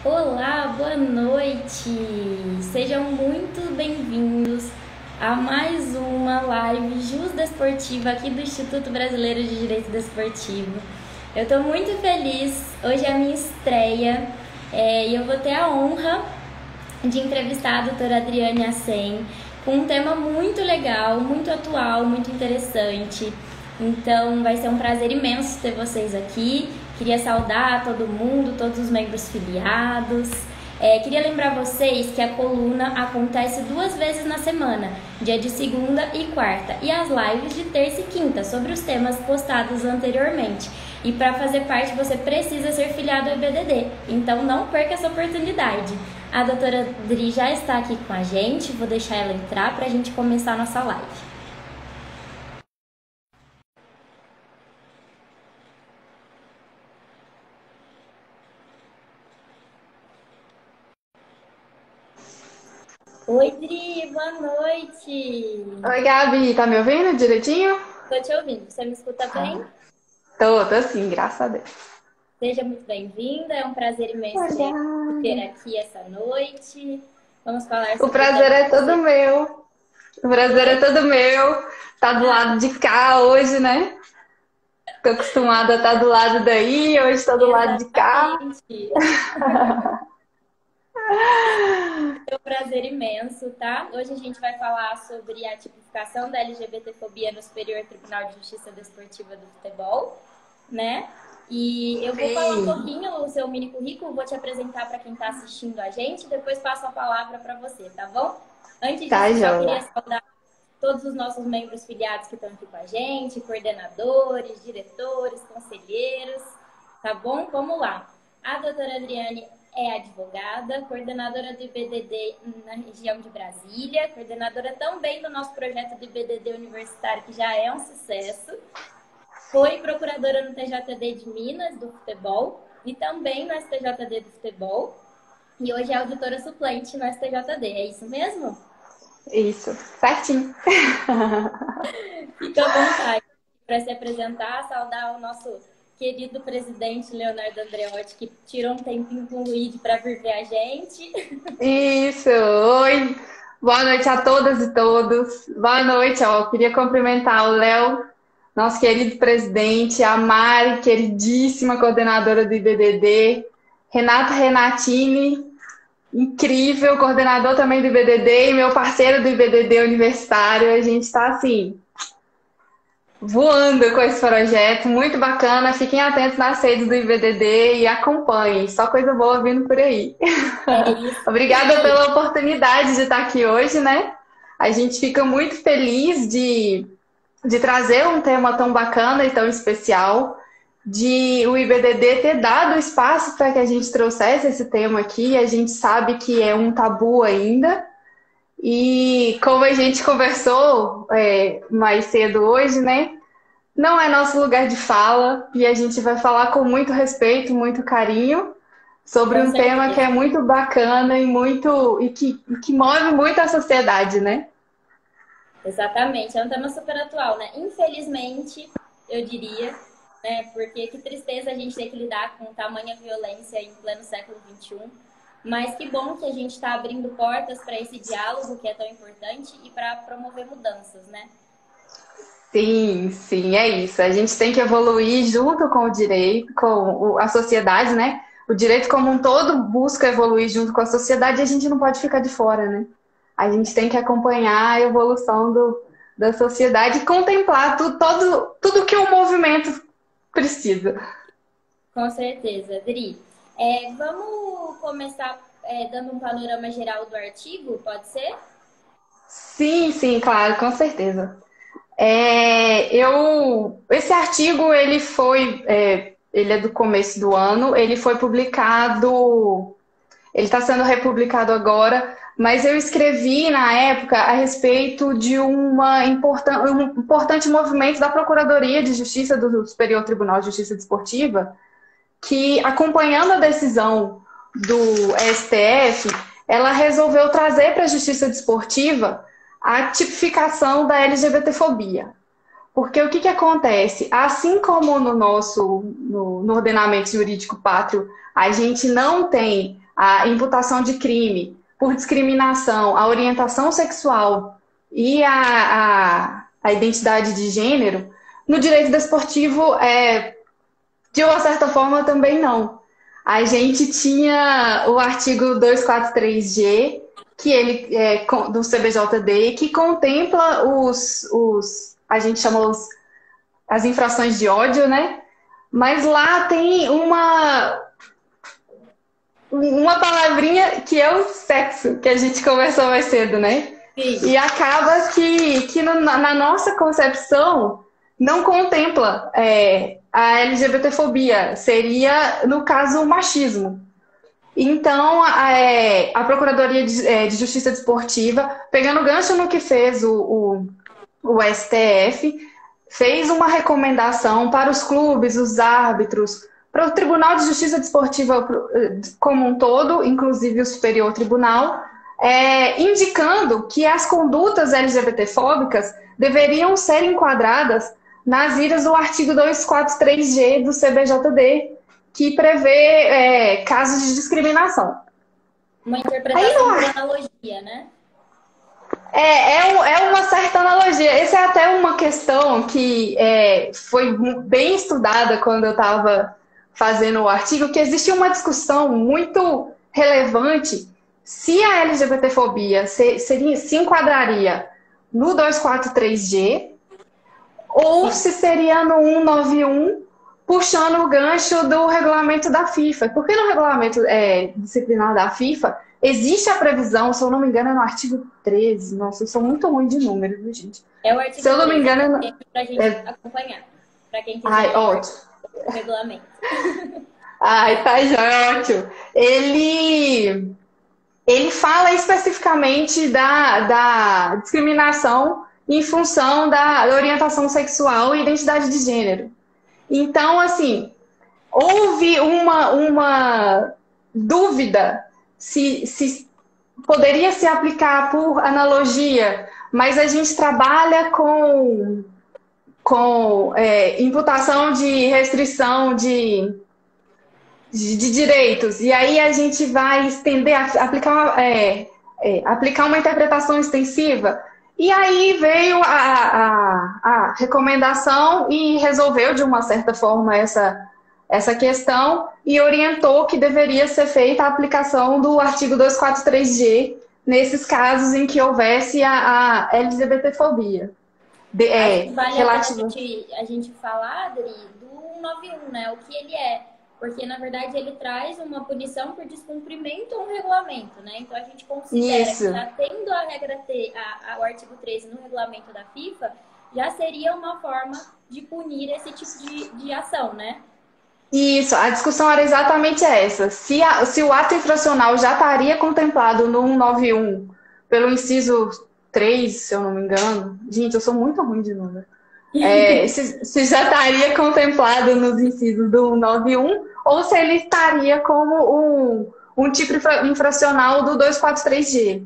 Olá, boa noite! Sejam muito bem-vindos a mais uma live Jusdesportiva aqui do Instituto Brasileiro de Direito Desportivo. Eu estou muito feliz, hoje é a minha estreia e eu vou ter a honra de entrevistar a doutora Adriane Assem com um tema muito legal, muito atual, muito interessante. Então vai ser um prazer imenso ter vocês aqui. Queria saudar todo mundo, todos os membros filiados. Queria lembrar vocês que a coluna acontece 2 vezes na semana, dia de segunda e quarta, e as lives de terça e quinta, sobre os temas postados anteriormente. E para fazer parte você precisa ser filiado ao EBDD, então não perca essa oportunidade. A doutora Adri já está aqui com a gente, vou deixar ela entrar para a gente começar a nossa live. Oi, Dri, boa noite. Oi, Gabi, tá me ouvindo direitinho? Tô te ouvindo, você me escuta bem? Tô sim, graças a Deus. Seja muito bem-vinda, é um prazer imenso te ter aqui essa noite. Vamos falar O sobre o prazer tema é todo meu. O prazer é todo meu. Tá do lado de cá hoje, né? Tô acostumada a estar do lado daí, hoje tô do lado de cá. Exatamente. É um prazer imenso, tá? Hoje a gente vai falar sobre a tipificação da LGBTfobia no Superior Tribunal de Justiça Desportiva do Futebol, né? E eu vou falar um Sim, pouquinho o seu mini currículo, vou te apresentar para quem está assistindo a gente, depois passo a palavra para você, tá bom? Antes tá, disso, só queria joia. saudar todos os nossos membros filiados que estão aqui com a gente, coordenadores, diretores, conselheiros, tá bom? Vamos lá. A doutora Adriane é advogada, coordenadora do IBDD na região de Brasília, coordenadora também do nosso projeto do IBDD universitário, que já é um sucesso. Foi procuradora no TJD de Minas, do futebol, e também no STJD do futebol. E hoje é auditora suplente no STJD, é isso mesmo? Isso, certinho. Fica à vontade para se apresentar, saudar o nosso querido presidente Leonardo Andreotti, que tirou um tempinho com o Luigi para vir ver a gente. Isso, oi. Boa noite a todas e todos. Boa noite, ó. Queria cumprimentar o Léo, nosso querido presidente, a Mari, queridíssima coordenadora do IBDD, Renato Renatini, incrível, coordenador também do IBDD e meu parceiro do IBDD universitário. A gente está assim, voando com esse projeto, muito bacana. Fiquem atentos nas redes do IBDD e acompanhem. Só coisa boa vindo por aí. É isso Obrigada aí. pela oportunidade de estar aqui hoje, né? A gente fica muito feliz de trazer um tema tão bacana e tão especial, de o IBDD ter dado espaço para que a gente trouxesse esse tema aqui. A gente sabe que é um tabu ainda. E como a gente conversou mais cedo hoje, né? Não é nosso lugar de fala e a gente vai falar com muito respeito, muito carinho sobre Com um tema que é certeza. muito bacana e que move muito a sociedade, né? Exatamente. É um tema super atual, né? Infelizmente, eu diria, né? Porque que tristeza a gente ter que lidar com tamanha violência em pleno século XXI. Mas que bom que a gente está abrindo portas para esse diálogo que é tão importante e para promover mudanças, né? Sim, sim, é isso. A gente tem que evoluir junto com o direito, com a sociedade, né? O direito como um todo busca evoluir junto com a sociedade e a gente não pode ficar de fora, né? A gente tem que acompanhar a evolução da sociedade e contemplar tudo que o movimento precisa. Com certeza, Adri. Vamos começar dando um panorama geral do artigo, pode ser? Sim, sim, claro, com certeza. Esse artigo ele é do começo do ano, ele foi publicado, ele está sendo republicado agora, mas eu escrevi na época a respeito de um importante movimento da Procuradoria de Justiça do Superior Tribunal de Justiça Desportiva, que acompanhando a decisão do STF, ela resolveu trazer para a Justiça Desportiva a tipificação da LGBTfobia. Porque o que acontece? Assim como no ordenamento jurídico pátrio, a gente não tem a imputação de crime por discriminação, a orientação sexual e a identidade de gênero, no direito desportivo, de uma certa forma, também não. A gente tinha o artigo 243G, que ele do CBJD, que contempla a gente chama as infrações de ódio, né? Mas lá tem uma palavrinha que é o sexo, que a gente conversou mais cedo, né? Sim. E acaba que na nossa concepção não contempla a LGBTfobia, seria, no caso, o machismo. Então, a Procuradoria de Justiça Desportiva, pegando gancho no que fez o STF, fez uma recomendação para os clubes, os árbitros, para o Tribunal de Justiça Desportiva como um todo, inclusive o Superior Tribunal, indicando que as condutas LGBTfóbicas deveriam ser enquadradas nas iras do artigo 243G do CBJD, que prevê casos de discriminação. Uma interpretação por analogia, né? É uma certa analogia. Essa é até uma questão que foi bem estudada quando eu estava fazendo o artigo, que existe uma discussão muito relevante se a LGBTfobia se enquadraria no 243G ou se seria no 191, puxando o gancho do regulamento da FIFA. Porque no regulamento disciplinar da FIFA existe a previsão, se eu não me engano, é no artigo 13. Nossa, eu sou muito ruim de números, viu, gente? É o artigo 13, se eu não me engano, pra gente acompanhar. Pra quem quiser. Ai, ótimo. O regulamento. Ai, tá já, ótimo. Ele fala especificamente da discriminação em função da orientação sexual e identidade de gênero. Então, assim, houve uma dúvida se poderia se aplicar por analogia, mas a gente trabalha com imputação de restrição de direitos, e aí a gente vai estender, aplicar uma interpretação extensiva. E aí veio a recomendação e resolveu, de uma certa forma, essa questão e orientou que deveria ser feita a aplicação do artigo 243G nesses casos em que houvesse a LGBTfobia. Vale a gente falar, Adri, do 191, né? O que ele é. Porque, na verdade, ele traz uma punição por descumprimento a um regulamento, né? Então, a gente considera que, já tendo a regra o artigo 13 no regulamento da FIFA, já seria uma forma de punir esse tipo de ação, né? Isso, a discussão era exatamente essa. Se o ato infracional já estaria contemplado no 191, pelo inciso 3, se eu não me engano. Gente, eu sou muito ruim de número. Se já estaria contemplado nos incisos do 191, ou se ele estaria como um tipo infracional do 243G.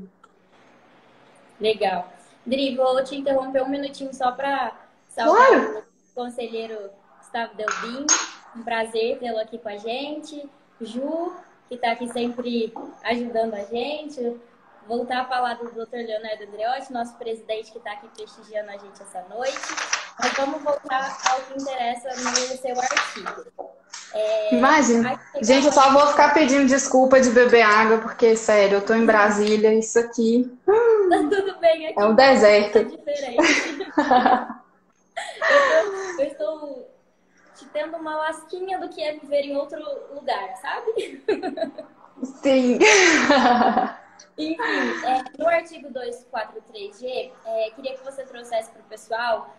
Legal. Dri, vou te interromper um minutinho só para saudar o conselheiro Gustavo Delbin. Um prazer tê-lo aqui com a gente. Ju, que está aqui sempre ajudando a gente. Voltar a falar do Dr. Leonardo Andreotti, nosso presidente que está aqui prestigiando a gente essa noite. Mas vamos voltar ao que interessa no seu artigo. Imagina. Gente, eu só vou ficar pedindo desculpa de beber água, porque, sério, eu tô em Brasília, isso aqui... Tá tudo bem aqui. É um deserto. É diferente. eu estou te tendo uma lasquinha do que é viver em outro lugar, sabe? Sim. Enfim, no artigo 243G, queria que você trouxesse para o pessoal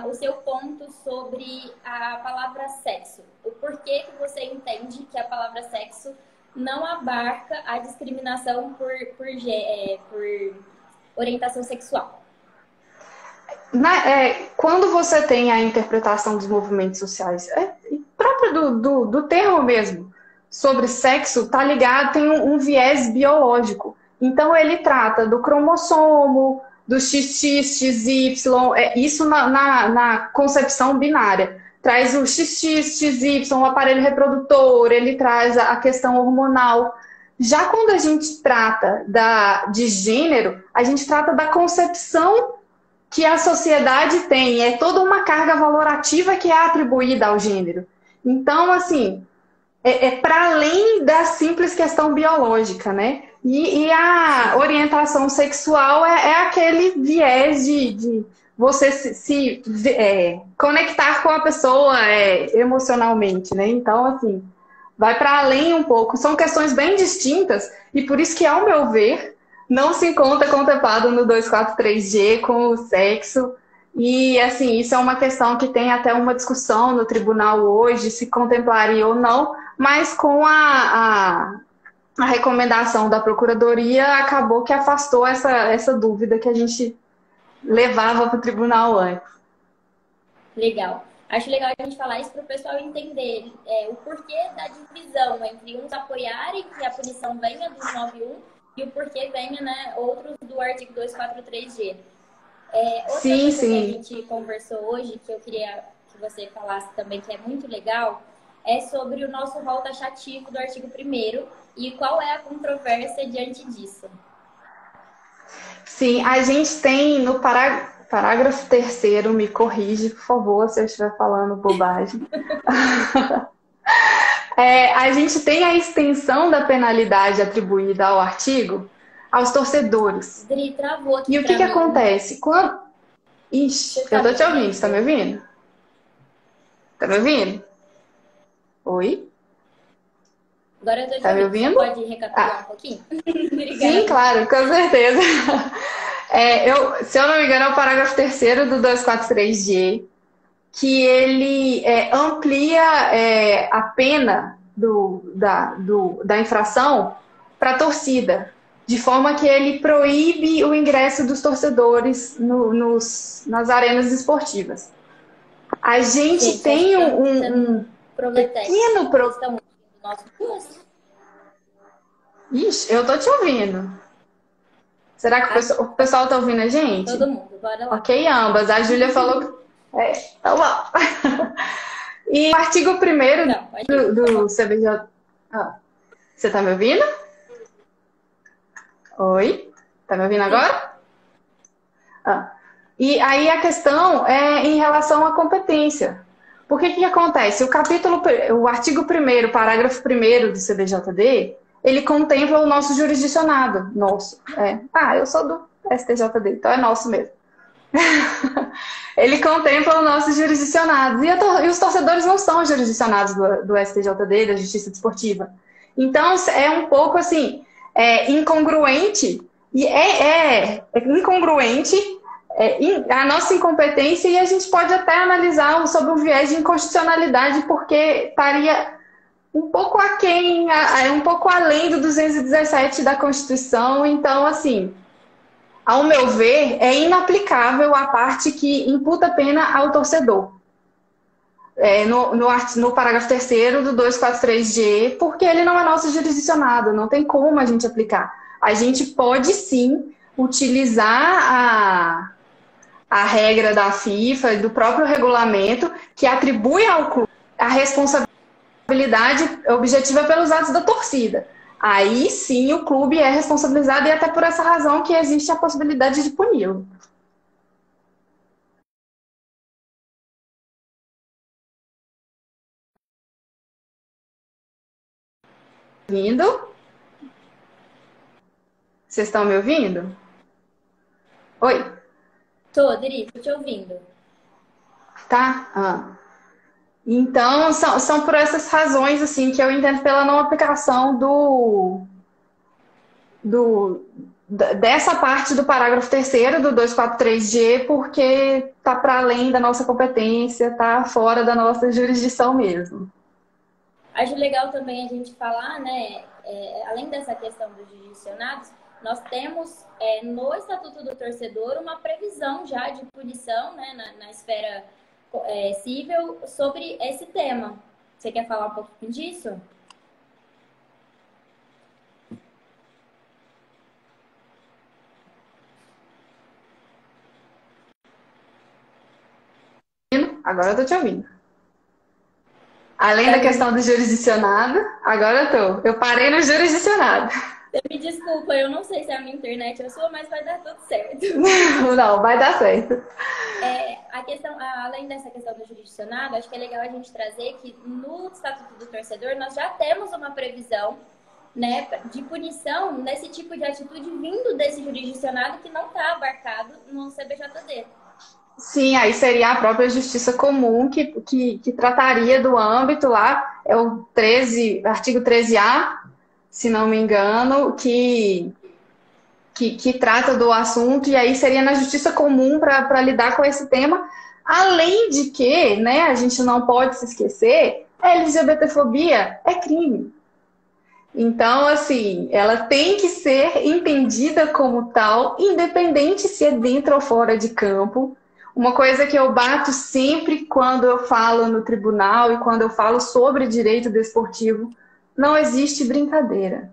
o seu ponto sobre a palavra sexo. O porquê que você entende que a palavra sexo não abarca a discriminação por orientação sexual. Quando você tem a interpretação dos movimentos sociais, próprio do termo mesmo, sobre sexo, tá ligado, tem um viés biológico. Então, ele trata do cromossomo, do XX, XY, isso na concepção binária. Traz o XX, XY, o aparelho reprodutor, ele traz a questão hormonal. Já quando a gente trata de gênero, a gente trata da concepção que a sociedade tem, é toda uma carga valorativa que é atribuída ao gênero. Então, assim, é para além da simples questão biológica, né? E a Sim. orientação sexual é aquele viés de você conectar com a pessoa emocionalmente, né? Então, assim, vai para além um pouco. São questões bem distintas e por isso que, ao meu ver, não se encontra contemplado no 243G com o sexo. E, assim, isso é uma questão que tem até uma discussão no tribunal hoje, se contemplaria ou não, mas com a recomendação da Procuradoria, acabou que afastou essa dúvida que a gente levava para o tribunal antes. Legal. Acho legal a gente falar isso para o pessoal entender o porquê da divisão entre uns apoiarem que a punição venha do 91 e o porquê venha, né, outros do artigo 243G. Outra Sim, coisa que a sim. gente conversou hoje, que eu queria que você falasse também, que é muito legal, é sobre o nosso rol taxativo do artigo 1º e qual é a controvérsia diante disso. Sim, a gente tem no parágrafo 3º, me corrige, por favor, se eu estiver falando bobagem. A gente tem a extensão da penalidade atribuída ao artigo aos torcedores. Dri, travou E aqui o que para que mim. acontece? Você Ixi, eu tá tô me te ouvindo, você tá me ouvindo? ouvindo? Tá me ouvindo? Oi? Agora eu tô te Tá me ouvindo. Você ouvindo? pode recapitular um Ah, pouquinho? sim, Obrigada. claro, com certeza. Se eu não me engano, é o parágrafo 3º do 243G, que ele amplia a pena da infração para a torcida, de forma que ele proíbe o ingresso dos torcedores nas arenas esportivas. A gente Gente, acho que tem estamos tendo um problema técnico. pequeno Vocês problema. estão ouvindo o nosso curso? Ixi, eu tô te ouvindo. Será que Aqui, o pessoal tá ouvindo a todo gente? mundo. Bora lá. Ok, ambas. A Júlia falou que. Tá bom. E o artigo 1º Não, pode ir. do CBJ. Ah, você tá me ouvindo? Oi? Tá me ouvindo Sim. agora? Ah. E aí a questão é em relação à competência. Por que acontece? O artigo 1º, parágrafo 1º do CBJD, ele contempla o nosso jurisdicionado. Nosso. Eu sou do STJD, então é nosso mesmo. Ele contempla o nosso jurisdicionado. E os torcedores não são jurisdicionados do STJD, da Justiça Desportiva. Então, é um pouco assim, incongruente, e incongruente a nossa incompetência, e a gente pode até analisar sobre o viés de inconstitucionalidade, porque estaria um pouco aquém, um pouco além do 217 da Constituição. Então, assim, ao meu ver, é inaplicável a parte que imputa pena ao torcedor. No parágrafo 3º do 243G, porque ele não é nosso jurisdicionado, não tem como a gente aplicar. A gente pode sim utilizar a regra da FIFA e do próprio regulamento que atribui ao clube a responsabilidade objetiva pelos atos da torcida. Aí sim o clube é responsabilizado, e até por essa razão que existe a possibilidade de puni-lo. Ouvindo? Vocês estão me ouvindo? Oi? Tô, Dri, tô te ouvindo. Tá? Então, são por essas razões assim que eu entendo pela não aplicação dessa parte do parágrafo 3º do 243G, porque está para além da nossa competência, está fora da nossa jurisdição mesmo. Acho legal também a gente falar, né, além dessa questão dos jurisdicionados, nós temos no Estatuto do Torcedor uma previsão já de punição, né, na esfera civil sobre esse tema. Você quer falar um pouquinho disso? Agora eu tô te ouvindo. Além da questão do jurisdicionado, agora eu parei no jurisdicionado. Você me desculpa, eu não sei se é a minha internet é a sua, mas vai dar tudo certo. Não, vai dar certo. A questão, além dessa questão do jurisdicionado, acho que é legal a gente trazer que no Estatuto do Torcedor nós já temos uma previsão, né, de punição nesse tipo de atitude vindo desse jurisdicionado que não está abarcado no CBJD. Sim, aí seria a própria justiça comum que trataria do âmbito lá, é o artigo 13A, se não me engano, que trata do assunto, e aí seria na justiça comum para lidar com esse tema, além de que, né, a gente não pode se esquecer, a LGBTfobia é crime. Então, assim, ela tem que ser entendida como tal, independente se é dentro ou fora de campo. Uma coisa que eu bato sempre quando eu falo no tribunal e quando eu falo sobre direito desportivo, não existe brincadeira.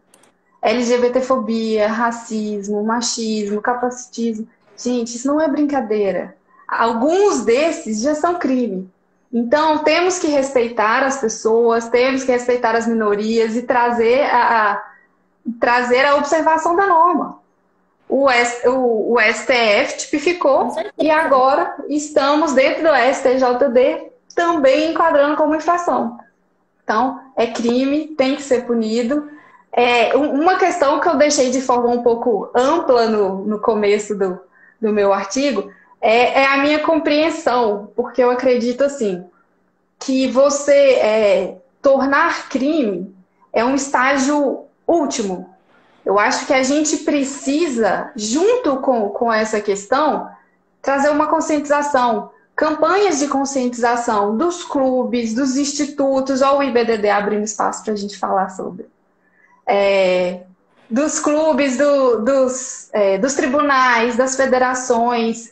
LGBTfobia, racismo, machismo, capacitismo. Gente, isso não é brincadeira. Alguns desses já são crime. Então, temos que respeitar as pessoas, temos que respeitar as minorias e trazer a observação da norma. O STF tipificou e agora estamos dentro do STJD também enquadrando como infração. Então, é crime, tem que ser punido. Uma questão que eu deixei de forma um pouco ampla no começo do meu artigo é a minha compreensão, porque eu acredito assim, que você tornar crime é um estágio último. Eu acho que a gente precisa, junto com essa questão, trazer uma conscientização, campanhas de conscientização dos clubes, dos institutos, ou o IBDD abrindo espaço para a gente falar sobre. Dos clubes, dos tribunais, das federações.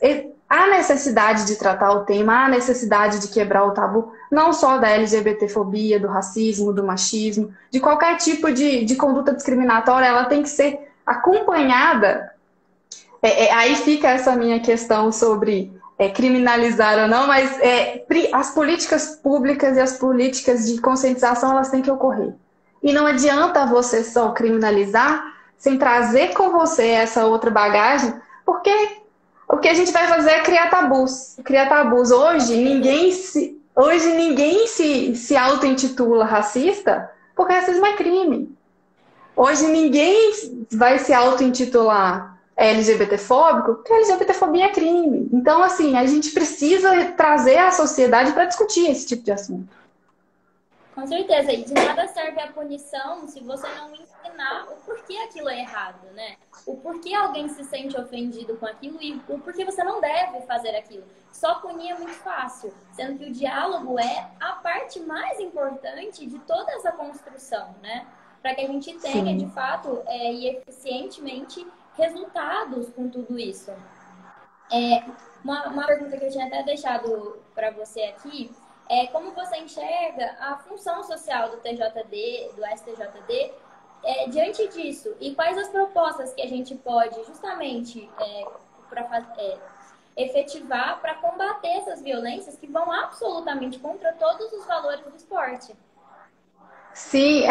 Há necessidade de tratar o tema, há necessidade de quebrar o tabu, não só da LGBTfobia, do racismo, do machismo, de qualquer tipo de conduta discriminatória, ela tem que ser acompanhada. Aí fica essa minha questão sobre criminalizar ou não, mas as políticas públicas e as políticas de conscientização, elas têm que ocorrer. E não adianta você só criminalizar sem trazer com você essa outra bagagem, porque o que a gente vai fazer é criar tabus. Hoje ninguém se auto-intitula racista, porque racismo é crime. Hoje ninguém vai se auto-intitular LGBTfóbico, porque LGBTfobia é crime. Então, assim, a gente precisa trazer a sociedade para discutir esse tipo de assunto. Com certeza, e de nada serve a punição se você não ensinar o porquê aquilo é errado, né? O porquê alguém se sente ofendido com aquilo e o porquê você não deve fazer aquilo. Só punir é muito fácil, sendo que o diálogo é a parte mais importante de toda essa construção, né? Para que a gente tenha, de fato, e eficientemente resultados com tudo isso. Uma pergunta que eu tinha até deixado para você aqui, como você enxerga a função social do TJD, do STJD, diante disso? E quais as propostas que a gente pode justamente efetivar para combater essas violências que vão absolutamente contra todos os valores do esporte? Sim,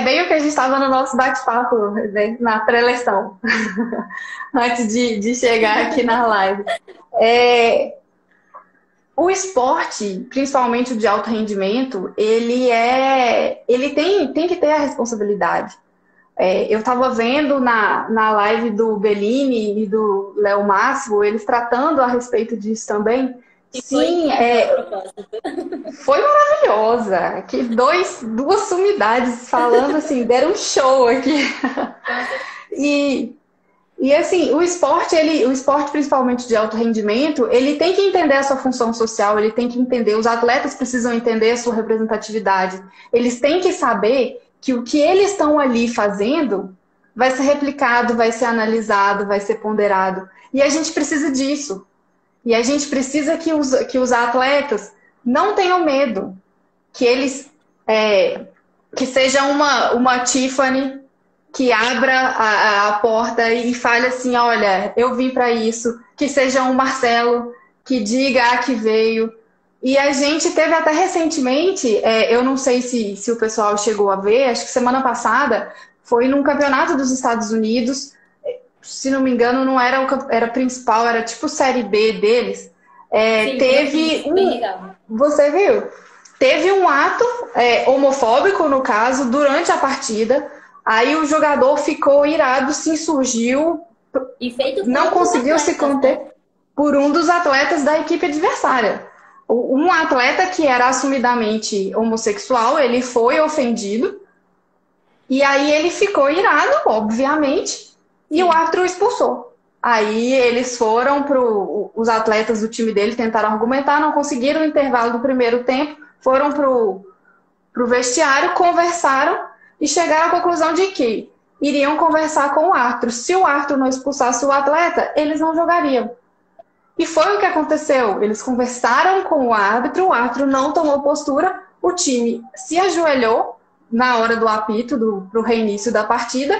bem o que a gente estava no nosso bate-papo, né, na pré-eleição, antes de chegar aqui na live. O esporte, principalmente o de alto rendimento, ele tem que ter a responsabilidade. Eu estava vendo na live do Bellini e do Léo Máximo, eles tratando a respeito disso também. Sim, foi maravilhosa. Que duas sumidades falando assim, deram um show aqui. E assim, o esporte, principalmente de alto rendimento, ele tem que entender a sua função social, ele tem que entender, os atletas precisam entender a sua representatividade. Eles têm que saber que o que eles estão ali fazendo vai ser replicado, vai ser analisado, vai ser ponderado. E a gente precisa disso. E a gente precisa que os atletas não tenham medo, que eles que seja uma Tiffany que abra a porta e fale assim, olha, eu vim para isso, que seja um Marcelo que diga que veio, E a gente teve até recentemente, eu não sei se o pessoal chegou a ver, acho que semana passada, foi num campeonato dos Estados Unidos, se não me engano, não era era principal, era tipo Série B deles. Sim, eu Teve vi, bem legal. Você viu? Teve um ato homofóbico, no caso, durante a partida. Aí o jogador ficou irado, se insurgiu, E feito por não um dos conseguiu se atletas, né? conter por um dos atletas da equipe adversária. Um atleta que era assumidamente homossexual, ele foi ofendido, e aí ele ficou irado, obviamente, e o Sim. árbitro o expulsou. Aí eles foram os atletas do time dele tentaram argumentar, não conseguiram no intervalo do primeiro tempo, foram pro vestiário, conversaram e chegaram à conclusão de que iriam conversar com o árbitro. Se o árbitro não expulsasse o atleta, eles não jogariam. E foi o que aconteceu. Eles conversaram com o árbitro não tomou postura, o time se ajoelhou na hora do apito, pro reinício da partida.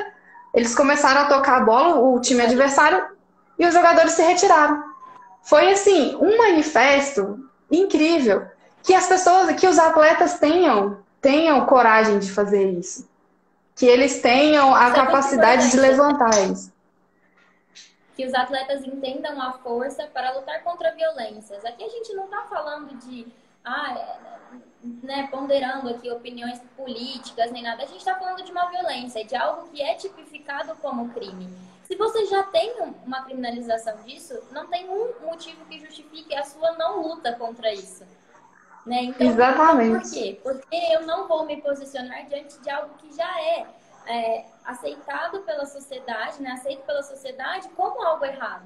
Eles começaram a tocar a bola, o time adversário, e os jogadores se retiraram. Foi assim, um manifesto incrível que as pessoas, que os atletas tenham coragem de fazer isso. Que eles tenham a Isso é muito capacidade de importante, levantar isso. que os atletas entendam a força para lutar contra violências. Aqui a gente não está falando de, ponderando aqui opiniões políticas nem nada. A gente está falando de uma violência, de algo que é tipificado como crime. Se você já tem uma criminalização disso, não tem um motivo que justifique a sua não luta contra isso. Né? Então, Exatamente. Por quê? Porque eu não vou me posicionar diante de algo que já é aceitado pela sociedade, né? Aceito pela sociedade como algo errado.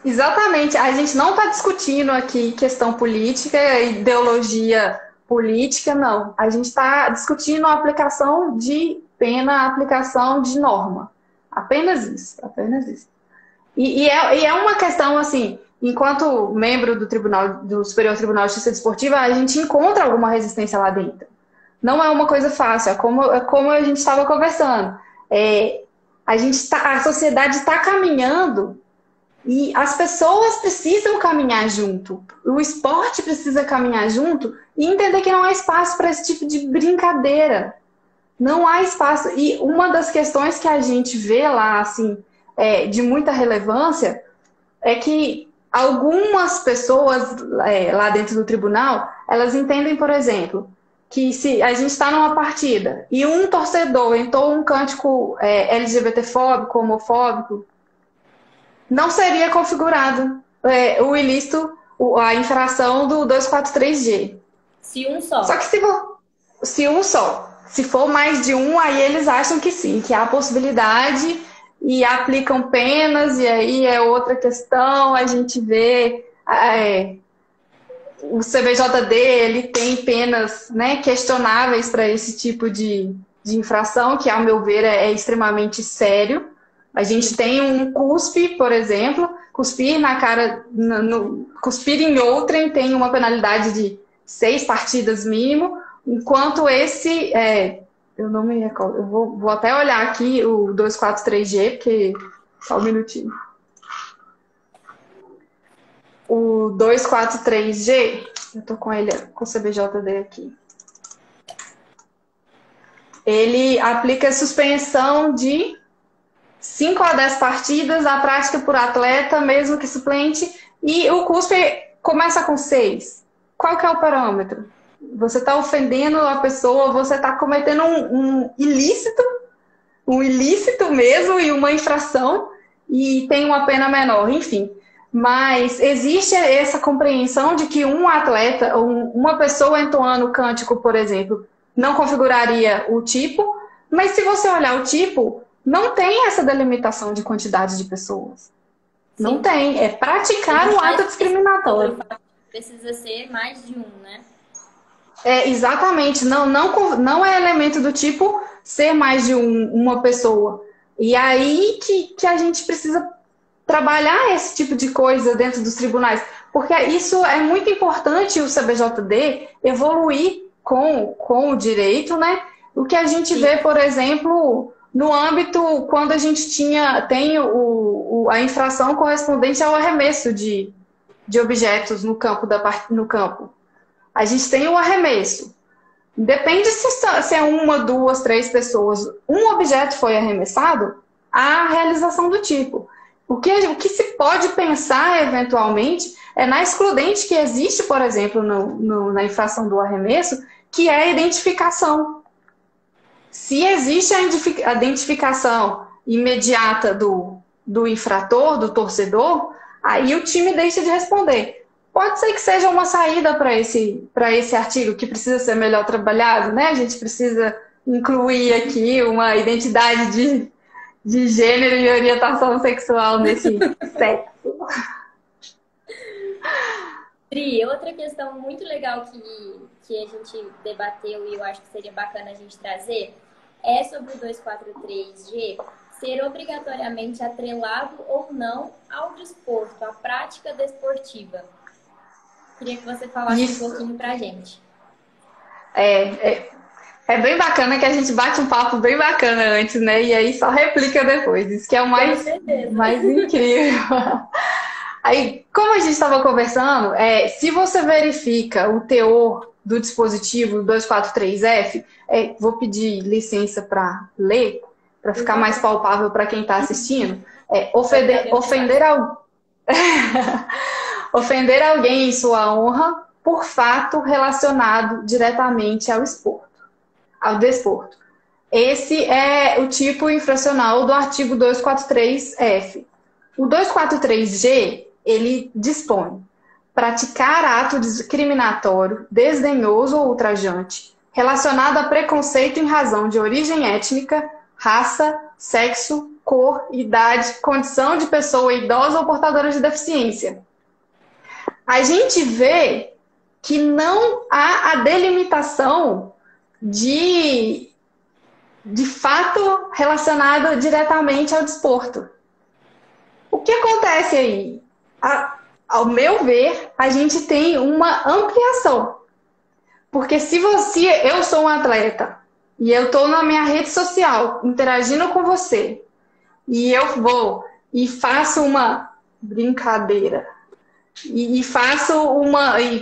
Exatamente. A gente não está discutindo aqui questão política, ideologia política, não. A gente está discutindo a aplicação de pena, a aplicação de norma. Apenas isso, apenas isso. E é uma questão, assim, enquanto membro do Superior Tribunal de Justiça Desportiva, a gente encontra alguma resistência lá dentro. Não é uma coisa fácil, é como a gente estava conversando. A sociedade está caminhando e as pessoas precisam caminhar junto. O esporte precisa caminhar junto e entender que não há espaço para esse tipo de brincadeira. Não há espaço. E uma das questões que a gente vê lá, assim, de muita relevância, é que algumas pessoas lá dentro do tribunal, elas entendem, por exemplo, que se a gente está numa partida e um torcedor entrou um cântico LGBTfóbico, homofóbico, não seria configurado o ilícito, a infração do 243G. Se um só. Só que se um só. Se for mais de um, aí eles acham que sim, que há possibilidade e aplicam penas, e aí é outra questão, a gente vê o CBJD, ele tem penas, né, questionáveis para esse tipo de infração, que, ao meu ver, é extremamente sério. A gente tem um cuspe, por exemplo, cuspir na cara, cuspir em outrem tem uma penalidade de 6 partidas mínimo, enquanto esse, eu não me recordo, eu vou até olhar aqui o 243G, porque, só um minutinho. O 243G, eu tô com ele, com o CBJD aqui. Ele aplica suspensão de 5 a 10 partidas, a prática por atleta, mesmo que suplente, e o cuspe começa com 6. Qual que é o parâmetro? Você está ofendendo a pessoa, você está cometendo um ilícito mesmo, e uma infração, e tem uma pena menor, enfim. Mas existe essa compreensão de que um atleta, ou uma pessoa entoando cântico, por exemplo, não configuraria o tipo, mas se você olhar o tipo, não tem essa delimitação de quantidade de pessoas. Sim. Não tem. É praticar um ato discriminatório. Precisa ser mais de um, né? Exatamente. Não é elemento do tipo ser mais de uma pessoa. E aí que a gente precisa trabalhar esse tipo de coisa dentro dos tribunais. Porque isso é muito importante, o CBJD evoluir com o direito, né? O que a gente vê, por exemplo, no âmbito, quando a gente tem a infração correspondente ao arremesso de de objetos no campo, no campo. A gente tem o arremesso. Depende se é uma, duas, três pessoas. Um objeto foi arremessado, há a realização do tipo. O que se pode pensar, eventualmente, é na excludente que existe, por exemplo, na infração do arremesso, que é a identificação. Se existe a identificação imediata do infrator, do torcedor, aí o time deixa de responder. Pode ser que seja uma saída para esse artigo que precisa ser melhor trabalhado, né? A gente precisa incluir aqui uma identidade de gênero e orientação sexual nesse sexo. Pri, outra questão muito legal que a gente debateu e eu acho que seria bacana a gente trazer é sobre o 243G ser obrigatoriamente atrelado ou não ao desporto, à prática desportiva. Queria que você falasse um pouquinho pra gente. É bem bacana que a gente bate um papo bem bacana antes, né? E aí só replica depois. Isso que é o mais incrível. Aí, como a gente estava conversando, se você verifica o teor do dispositivo 243F, vou pedir licença para ler, para ficar mais palpável para quem está assistindo. Ofender alguém em sua honra por fato relacionado diretamente ao desporto. Esse é o tipo infracional do artigo 243F. O 243G, ele dispõe praticar ato discriminatório, desdenhoso ou ultrajante, relacionado a preconceito em razão de origem étnica, raça, sexo, cor, idade, condição de pessoa idosa ou portadora de deficiência. A gente vê que não há a delimitação de fato relacionado diretamente ao desporto. O que acontece aí? Ao meu ver, a gente tem uma ampliação. Porque se eu sou um atleta e eu estou na minha rede social interagindo com você e eu vou e faço uma brincadeira e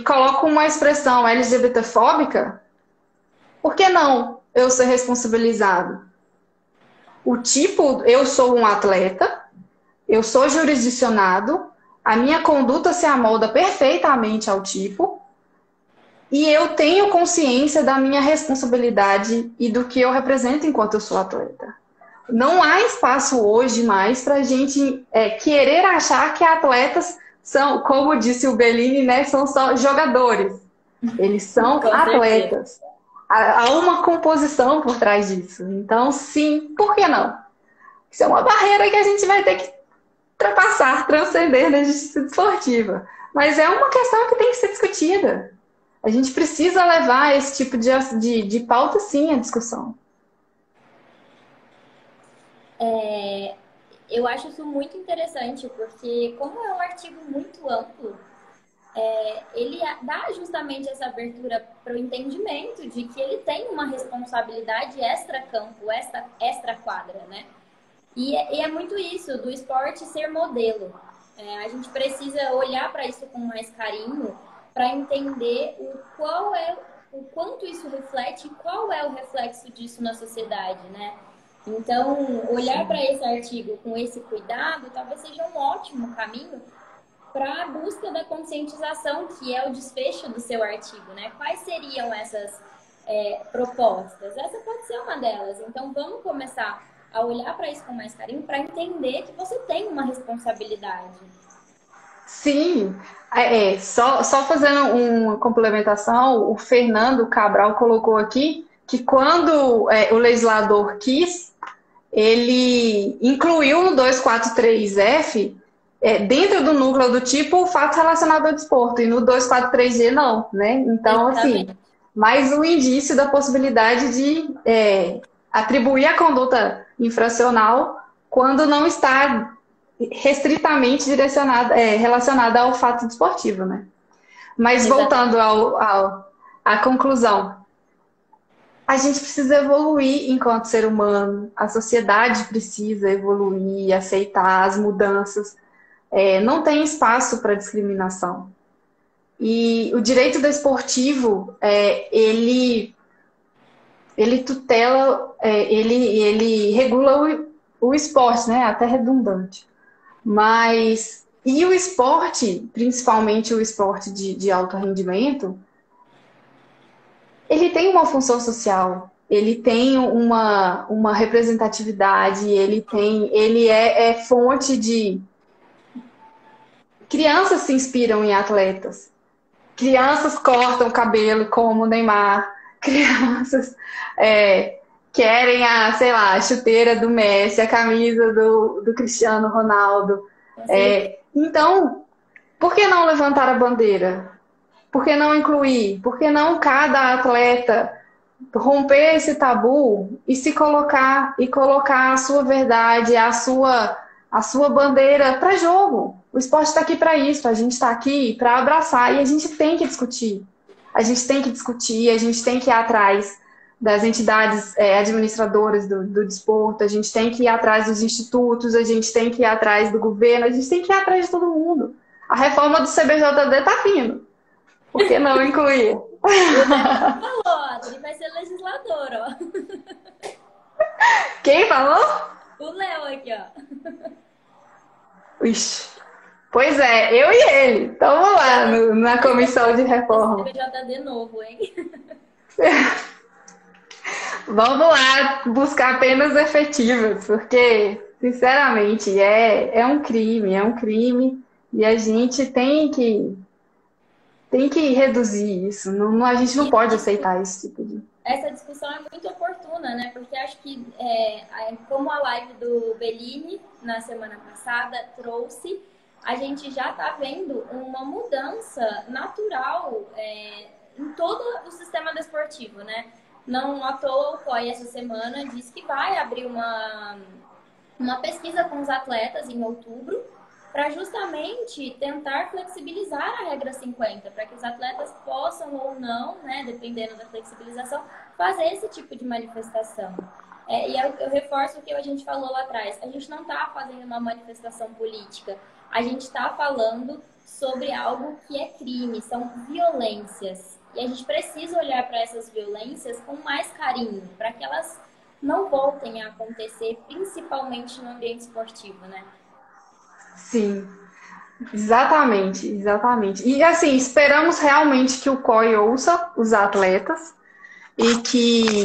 coloco uma expressão LGBTfóbica, por que não eu ser responsabilizado? Eu sou um atleta, eu sou jurisdicionado, a minha conduta se amolda perfeitamente ao tipo e eu tenho consciência da minha responsabilidade e do que eu represento enquanto eu sou atleta. Não há espaço hoje mais para a gente querer achar que atletas são, como disse o Bellini, né, são só jogadores. Eles são atletas. Há uma composição por trás disso. Então, sim, por que não? Isso é uma barreira que a gente vai ter que ultrapassar, transcender na justiça esportiva. Mas é uma questão que tem que ser discutida. A gente precisa levar esse tipo de pauta, sim, à discussão. Eu acho isso muito interessante, porque como é um artigo muito amplo, ele dá justamente essa abertura para o entendimento de que ele tem uma responsabilidade extra-campo, extra-quadra, né? E é muito isso, do esporte ser modelo. A gente precisa olhar para isso com mais carinho, para entender o quanto isso reflete e qual é o reflexo disso na sociedade, né? Então, olhar para esse artigo com esse cuidado talvez seja um ótimo caminho para a busca da conscientização, que é o desfecho do seu artigo, né? Quais seriam essas propostas? Essa pode ser uma delas. Então, vamos começar a olhar para isso com mais carinho, para entender que você tem uma responsabilidade. Sim, só fazendo uma complementação, o Fernando Cabral colocou aqui que quando o legislador quis, ele incluiu no 243F, dentro do núcleo do tipo, o fato relacionado ao desporto, e no 243G não, né? Então, assim, mais um indício da possibilidade de atribuir a conduta infracional quando não está restritamente relacionada ao fato desportivo, né? Mas voltando à conclusão, a gente precisa evoluir enquanto ser humano, a sociedade precisa evoluir, aceitar as mudanças. não tem espaço para discriminação. E o direito desportivo, ele tutela, ele regula o esporte, né? Até redundante. Mas, e o esporte, principalmente o esporte de alto rendimento, ele tem uma função social, ele tem uma representatividade, ele é fonte de... Crianças se inspiram em atletas. Crianças cortam o cabelo como o Neymar. Crianças querem sei lá, a chuteira do Messi, a camisa do Cristiano Ronaldo. Então, por que não levantar a bandeira? Por que não incluir? Por que não cada atleta romper esse tabu e se colocar a sua verdade, a sua bandeira para jogo? O esporte está aqui para isso, a gente está aqui para abraçar e a gente tem que discutir. A gente tem que discutir, a gente tem que ir atrás das entidades administradoras do desporto, a gente tem que ir atrás dos institutos, a gente tem que ir atrás do governo, a gente tem que ir atrás de todo mundo. A reforma do CBJD está vindo. Por que não incluir? Falou, Adri, vai ser legislador, ó. Quem falou? O Léo aqui, ó. Ixi. Pois é, eu e ele. Então vamos lá na comissão de reforma. CBJD novo, hein? Vamos lá buscar penas efetivas, porque, sinceramente, é um crime, e a gente tem que reduzir isso. A gente não pode aceitar esse tipo de... Essa discussão é muito oportuna, né? Porque acho que, como a live do Bellini, na semana passada, trouxe, a gente já está vendo uma mudança natural em todo o sistema desportivo, né? Não à toa o COI essa semana disse que vai abrir uma pesquisa com os atletas em outubro para justamente tentar flexibilizar a regra 50, para que os atletas possam ou não, né, dependendo da flexibilização, fazer esse tipo de manifestação. E eu reforço o que a gente falou lá atrás. A gente não está fazendo uma manifestação política. A gente está falando sobre algo que é crime, são violências. E a gente precisa olhar para essas violências com mais carinho, para que elas não voltem a acontecer, principalmente no ambiente esportivo, né? Sim, exatamente. E assim, esperamos realmente que o COI ouça os atletas e que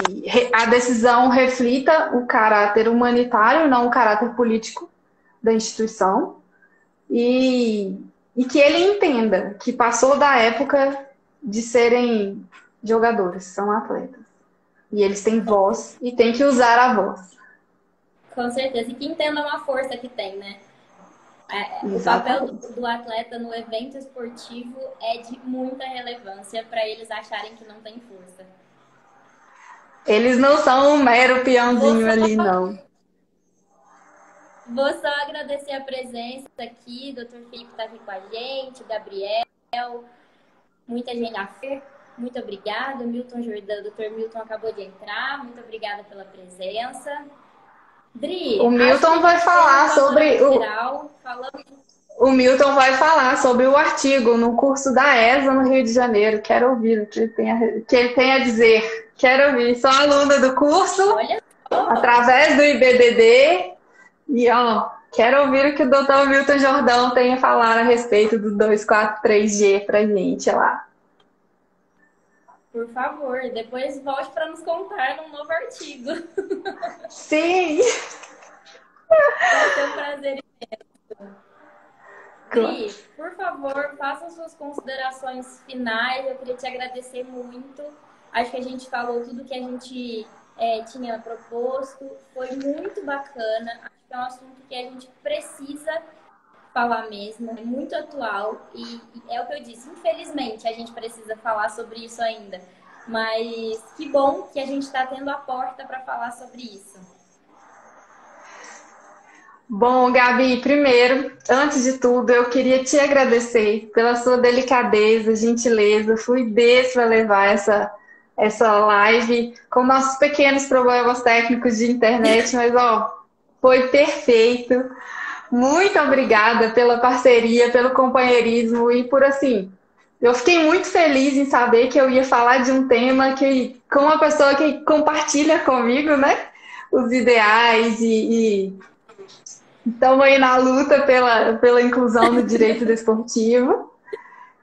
a decisão reflita o caráter humanitário, não o caráter político da instituição. E que ele entenda que passou da época de serem jogadores, são atletas. E eles têm voz e têm que usar a voz. Com certeza. E que entendam a força que tem, né? O papel do atleta no evento esportivo é de muita relevância para eles acharem que não tem força. Eles não são um mero peãozinho ali, não. Vou só agradecer a presença aqui, o Dr. Felipe está aqui com a gente, o Gabriel, muita gente na FER, muito obrigada. O Milton Jordão, o Dr. Milton acabou de entrar, muito obrigada pela presença. Dri, o Milton vai falar sobre o Milton vai falar sobre o artigo no curso da ESA no Rio de Janeiro. Quero ouvir o que ele tem a dizer. Quero ouvir. Sou aluna do curso, através do IBDD. E, quero ouvir o que o Dr. Milton Jordão tem a falar a respeito do 243G pra gente lá. Por favor, depois volte para nos contar num novo artigo. Sim! Vai ser um prazer imenso. Dri, por favor, faça suas considerações finais. Eu queria te agradecer muito. Acho que a gente falou tudo que a gente tinha proposto. Foi muito bacana. Acho que é um assunto que a gente precisa falar mesmo. É muito atual e é o que eu disse. Infelizmente, a gente precisa falar sobre isso ainda. Mas que bom que a gente está tendo a porta para falar sobre isso. Bom, Gabi, primeiro, antes de tudo, eu queria te agradecer pela sua delicadeza, gentileza, fluidez para levar essa live com nossos pequenos problemas técnicos de internet, mas foi perfeito. Muito obrigada pela parceria, pelo companheirismo e por assim. Eu fiquei muito feliz em saber que eu ia falar de um tema que, com uma pessoa que compartilha comigo, né? Os ideais e estamos aí na luta pela inclusão no direito desportivo.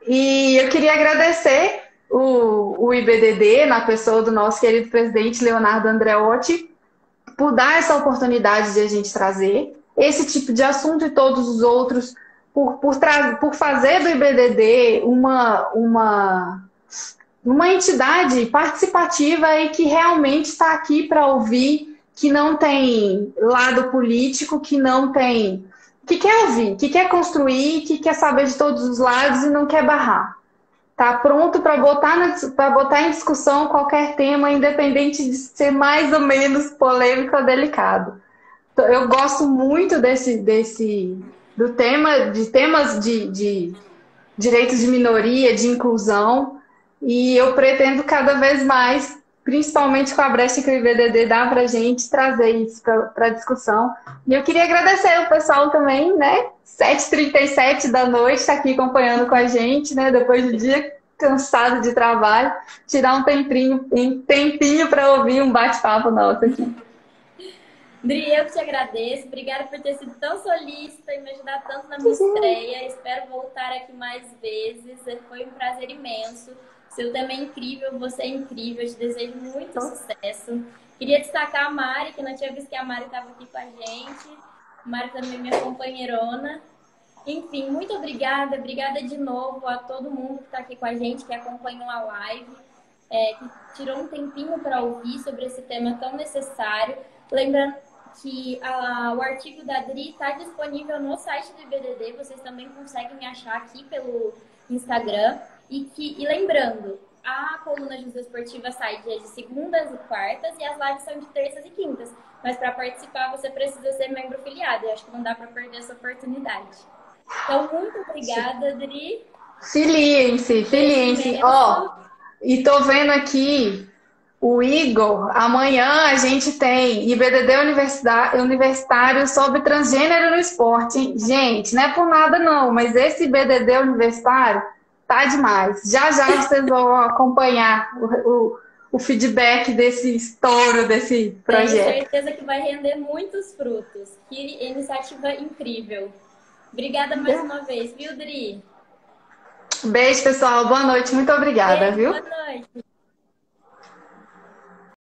E eu queria agradecer o IBDD, na pessoa do nosso querido presidente Leonardo Andreotti, por dar essa oportunidade de a gente trazer esse tipo de assunto e todos os outros, por fazer do IBDD uma entidade participativa e que realmente está aqui para ouvir, que não tem lado político, que não tem. Que quer ouvir, que quer construir, que quer saber de todos os lados e não quer barrar. Está pronto para botar em discussão qualquer tema, independente de ser mais ou menos polêmico ou delicado. Eu gosto muito do tema, de temas de direitos de minoria, de inclusão, e eu pretendo cada vez mais, principalmente com a brecha que o IBDD dá para a gente, trazer isso para a discussão. E eu queria agradecer o pessoal também, né? 7h37 da noite, está aqui acompanhando com a gente, né? Depois do dia cansado de trabalho, tirar um tempinho para ouvir um bate-papo nosso aqui. Dri, eu te agradeço. Obrigada por ter sido tão solícita e me ajudar tanto na minha estreia. Espero voltar aqui mais vezes. Foi um prazer imenso. Seu tema é incrível, você é incrível. Eu te desejo muito sucesso. Queria destacar a Mari, que não tinha visto que a Mari estava aqui com a gente. A Mari também é minha companheirona. Enfim, muito obrigada. Obrigada de novo a todo mundo que está aqui com a gente, que acompanhou a live, que tirou um tempinho para ouvir sobre esse tema tão necessário. Lembrando que o artigo da Dri está disponível no site do IBDD, vocês também conseguem achar aqui pelo Instagram. E lembrando, a coluna Justa Esportiva sai dia de segundas e quartas e as lives são de terças e quintas. Mas para participar você precisa ser membro filiado, eu acho que não dá para perder essa oportunidade. Então, muito obrigada, Dri. Filiem-se. Ó, e tô vendo aqui o Igor, amanhã a gente tem IBDD Universitário sobre transgênero no esporte, hein? Gente, não é por nada não, mas esse IBDD Universitário tá demais. Já vocês vão acompanhar o feedback desse estouro, desse projeto. Tenho certeza que vai render muitos frutos. Que iniciativa incrível. Obrigada mais uma vez, viu, Dri? Beijo, pessoal. Boa noite. Muito obrigada, viu? Boa noite.